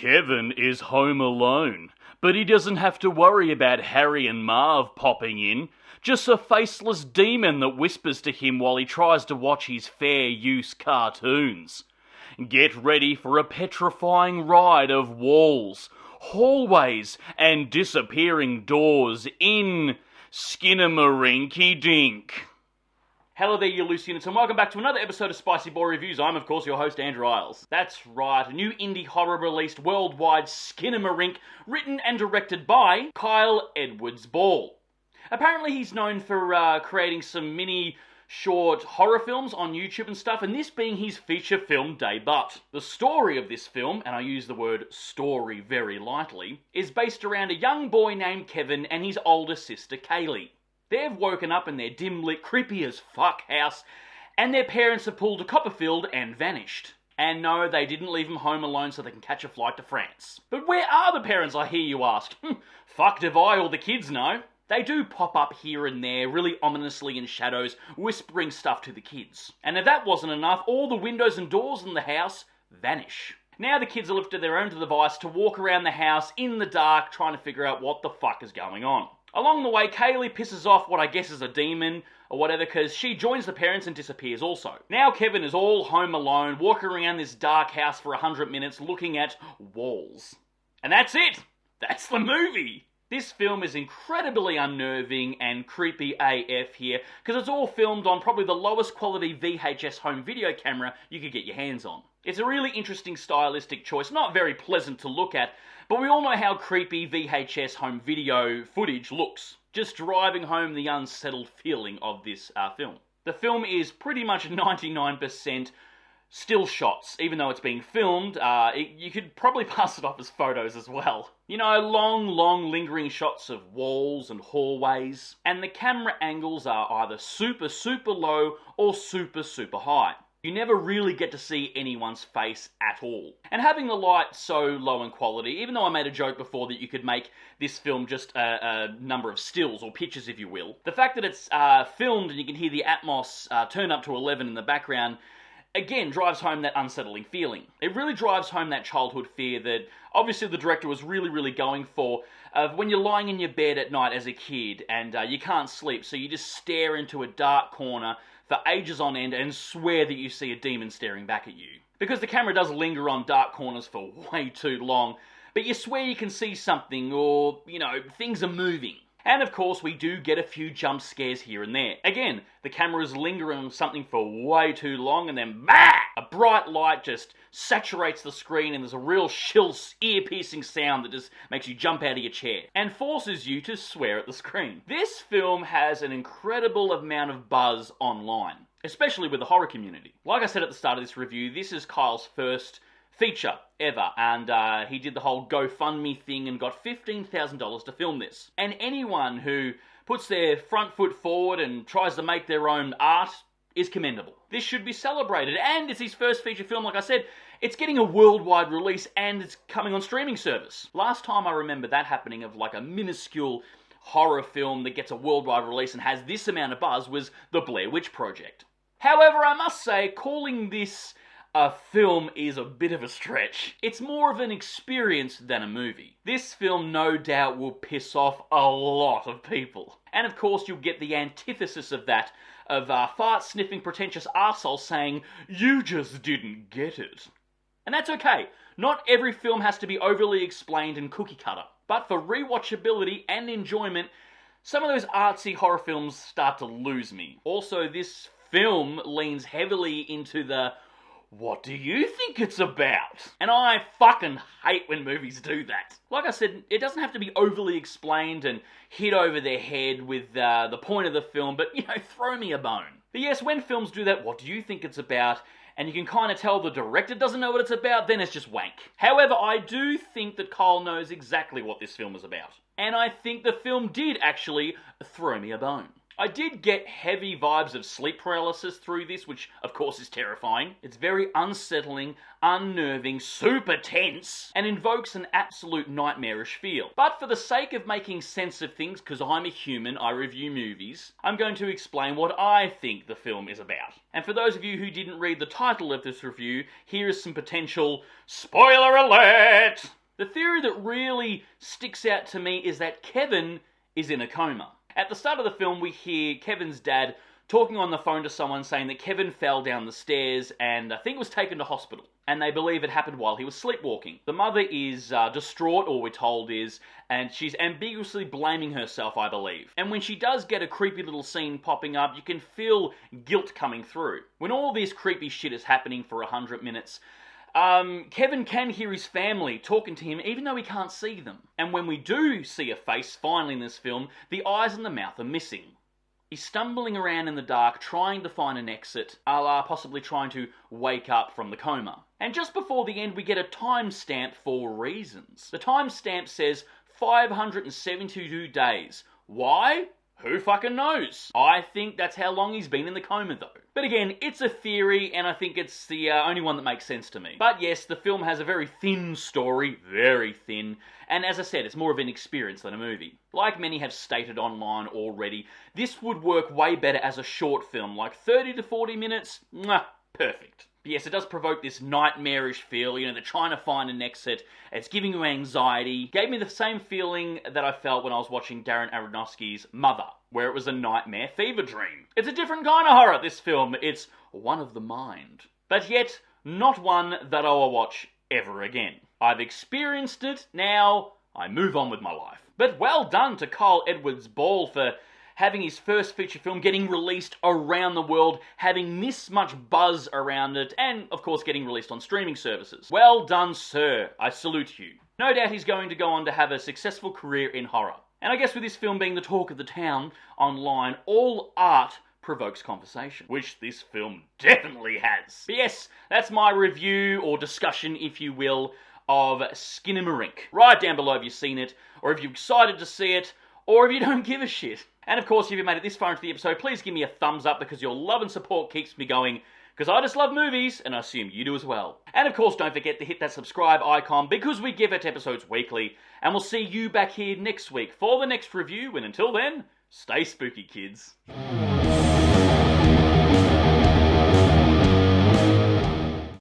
Kevin is home alone, but he doesn't have to worry about Harry and Marv popping in, just a faceless demon that whispers to him while he tries to watch his fair use cartoons. Get ready for a petrifying ride of walls, hallways, and disappearing doors in Skinnamarink Dink. Hello there, you loose units, and welcome back to another episode of Spicy Boy Reviews. I'm, of course, your host, Andrew Isles. That's right, a new indie horror released worldwide, Skinnamarink, written and directed by Kyle Edwards Ball. Apparently he's known for creating some mini short horror films on YouTube and stuff, and this being his feature film debut. The story of this film, and I use the word story very lightly, is based around a young boy named Kevin and his older sister Kaylee. They've woken up in their dim-lit, creepy-as-fuck house, and their parents have pulled a Copperfield and vanished. And no, they didn't leave them home alone so they can catch a flight to France. But where are the parents, I hear you ask? Fucked if I or the kids know. They do pop up here and there, really ominously in shadows, whispering stuff to the kids. And if that wasn't enough, all the windows and doors in the house vanish. Now the kids are left to their own device to walk around the house in the dark, trying to figure out what the fuck is going on. Along the way, Kaylee pisses off what I guess is a demon or whatever, because she joins the parents and disappears also. Now Kevin is all home alone, walking around this dark house for 100 minutes looking at walls. And that's it! That's the movie! This film is incredibly unnerving and creepy AF here, because it's all filmed on probably the lowest quality VHS home video camera you could get your hands on. It's a really interesting stylistic choice, not very pleasant to look at, but we all know how creepy VHS home video footage looks, just driving home the unsettled feeling of this film. The film is pretty much 99% still shots, even though it's being filmed. You could probably pass it off as photos as well. You know, long lingering shots of walls and hallways, and the camera angles are either super low or super high. You never really get to see anyone's face at all. And having the light so low in quality, even though I made a joke before that you could make this film just a number of stills, or pictures if you will, the fact that it's filmed and you can hear the Atmos turn up to 11 in the background, again, drives home that unsettling feeling. It really drives home that childhood fear that obviously the director was really going for, of when you're lying in your bed at night as a kid and you can't sleep, so you just stare into a dark corner for ages on end and swear that you see a demon staring back at you. Because the camera does linger on dark corners for way too long, but you swear you can see something, or, you know, things are moving. And of course, we do get a few jump scares here and there. Again, the camera is lingering on something for way too long, and then bah! A bright light just saturates the screen, and there's a real chill, ear-piercing sound that just makes you jump out of your chair and forces you to swear at the screen. This film has an incredible amount of buzz online, especially with the horror community. Like I said at the start of this review, this is Kyle's first feature ever, and he did the whole GoFundMe thing and got $15,000 to film this. And anyone who puts their front foot forward and tries to make their own art is commendable. This should be celebrated, and it's his first feature film. Like I said, it's getting a worldwide release and it's coming on streaming service. Last time I remember that happening, of like a minuscule horror film that gets a worldwide release and has this amount of buzz, was The Blair Witch Project. However, I must say, calling this a film is a bit of a stretch. It's more of an experience than a movie. This film no doubt will piss off a lot of people. And of course you'll get the antithesis of that, of fart-sniffing pretentious arseholes saying, "You just didn't get it." And that's okay. Not every film has to be overly explained and cookie-cutter. But for rewatchability and enjoyment, some of those artsy horror films start to lose me. Also, this film leans heavily into the "what do you think it's about?" And I fucking hate when movies do that. Like I said, it doesn't have to be overly explained and hit over their head with the point of the film, but, you know, throw me a bone. But yes, when films do that, "what do you think it's about?" and you can kind of tell the director doesn't know what it's about, then it's just wank. However, I do think that Kyle knows exactly what this film is about. And I think the film did actually throw me a bone. I did get heavy vibes of sleep paralysis through this, which of course is terrifying. It's very unsettling, unnerving, super tense, and invokes an absolute nightmarish feel. But for the sake of making sense of things, because I'm a human, I review movies, I'm going to explain what I think the film is about. And for those of you who didn't read the title of this review, here is some potential spoiler alert! The theory that really sticks out to me is that Kevin is in a coma. At the start of the film, we hear Kevin's dad talking on the phone to someone saying that Kevin fell down the stairs and I think was taken to hospital. And they believe it happened while he was sleepwalking. The mother is distraught, all we're told is, and she's ambiguously blaming herself, I believe. And when she does get a creepy little scene popping up, you can feel guilt coming through. When all this creepy shit is happening for 100 minutes, Kevin can hear his family talking to him even though he can't see them. And when we do see a face finally in this film, the eyes and the mouth are missing. He's stumbling around in the dark trying to find an exit, a la possibly trying to wake up from the coma. And just before the end we get a timestamp for reasons. The timestamp says 572 days. Why? Who fucking knows? I think that's how long he's been in the coma though. But again, it's a theory, and I think it's the only one that makes sense to me. But yes, the film has a very thin story, very thin, and as I said, it's more of an experience than a movie. Like many have stated online already, this would work way better as a short film, like 30 to 40 minutes, perfect. But yes, it does provoke this nightmarish feel, they're trying to find an exit, it's giving you anxiety. Gave me the same feeling that I felt when I was watching Darren Aronofsky's Mother, where it was a nightmare fever dream. It's a different kind of horror, this film. It's one of the mind. But yet, not one that I will watch ever again. I've experienced it, now I move on with my life. But well done to Kyle Edwards Ball for having his first feature film getting released around the world, having this much buzz around it, and of course getting released on streaming services. Well done, sir. I salute you. No doubt he's going to go on to have a successful career in horror. And I guess with this film being the talk of the town online, all art provokes conversation, which this film definitely has. But yes, that's my review, or discussion if you will, of Skinamarink. Write down below if you've seen it, or if you're excited to see it, or if you don't give a shit. And of course, if you made it this far into the episode, please give me a thumbs up because your love and support keeps me going, because I just love movies, and I assume you do as well. And of course, don't forget to hit that subscribe icon because we give it episodes weekly, and we'll see you back here next week for the next review, and until then, stay spooky, kids.